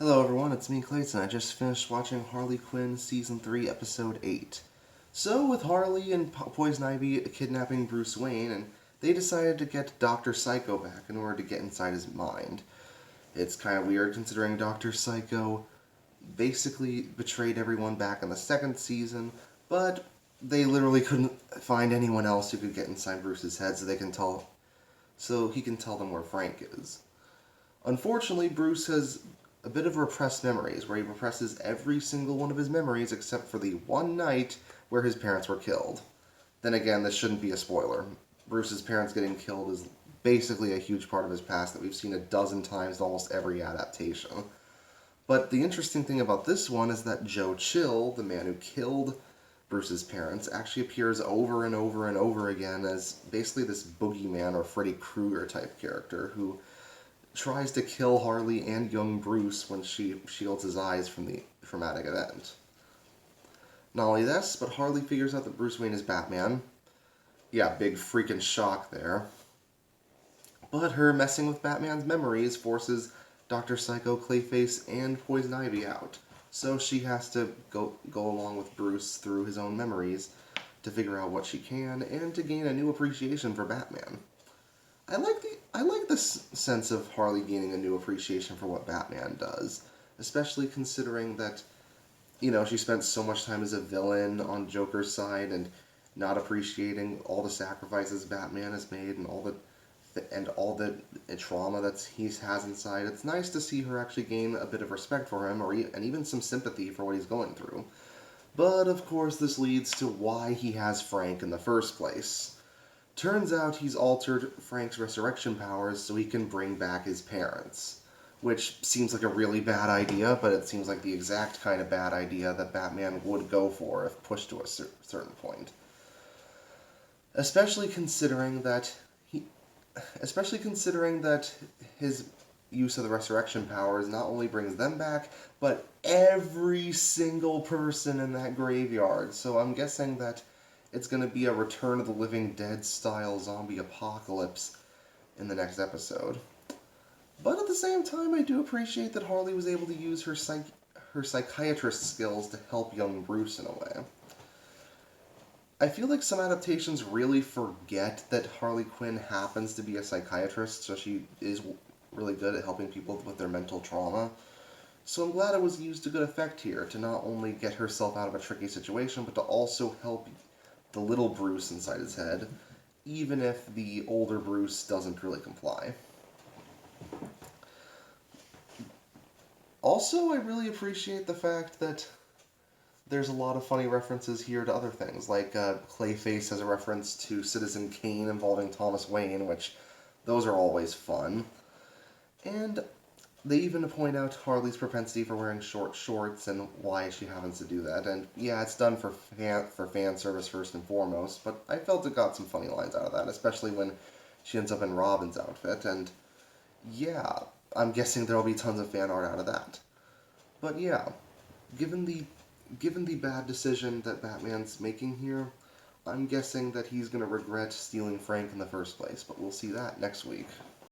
Hello everyone, it's me Clayton. I just finished watching Harley Quinn Season 3, Episode 8. So, with Harley and Poison Ivy kidnapping Bruce Wayne, and they decided to get Dr. Psycho back in order to get inside his mind. It's kind of weird considering Dr. Psycho basically betrayed everyone back in the second season, but they literally couldn't find anyone else who could get inside Bruce's head so he can tell them where Frank is. Unfortunately, Bruce has a bit of repressed memories, where he represses every single one of his memories except for the one night where his parents were killed. Then again, this shouldn't be a spoiler. Bruce's parents getting killed is basically a huge part of his past that we've seen a dozen times in almost every adaptation. But the interesting thing about this one is that Joe Chill, the man who killed Bruce's parents, actually appears over and over and over again as basically this boogeyman or Freddy Krueger type character who tries to kill Harley and young Bruce when she shields his eyes from the traumatic event. Not only this, but Harley figures out that Bruce Wayne is Batman. Yeah, big freaking shock there. But her messing with Batman's memories forces Dr. Psycho, Clayface, and Poison Ivy out. So she has to go along with Bruce through his own memories to figure out what she can and to gain a new appreciation for Batman. I like this sense of Harley gaining a new appreciation for what Batman does, especially considering that, she spent so much time as a villain on Joker's side and not appreciating all the sacrifices Batman has made and all the trauma that he has inside. It's nice to see her actually gain a bit of respect for him and even some sympathy for what he's going through. But of course, this leads to why he has Frank in the first place. Turns out he's altered Frank's resurrection powers so he can bring back his parents. Which seems like a really bad idea, but it seems like the exact kind of bad idea that Batman would go for if pushed to a certain point. Especially considering that his use of the resurrection powers not only brings them back, but every single person in that graveyard. So I'm guessing that it's going to be a Return of the Living Dead style zombie apocalypse in the next episode. But at the same time, I do appreciate that Harley was able to use her psychiatrist skills to help young Bruce in a way. I feel like some adaptations really forget that Harley Quinn happens to be a psychiatrist, so she is really good at helping people with their mental trauma. So I'm glad it was used to good effect here, to not only get herself out of a tricky situation, but to also help the little Bruce inside his head, even if the older Bruce doesn't really comply. Also, I really appreciate the fact that there's a lot of funny references here to other things, like Clayface has a reference to Citizen Kane involving Thomas Wayne, which those are always fun. And they even point out Harley's propensity for wearing short shorts and why she happens to do that. And yeah, it's done for fan service first and foremost, but I felt it got some funny lines out of that, especially when she ends up in Robin's outfit. And yeah, I'm guessing there'll be tons of fan art out of that. But yeah, given the bad decision that Batman's making here, I'm guessing that he's going to regret stealing Frank in the first place, but we'll see that next week.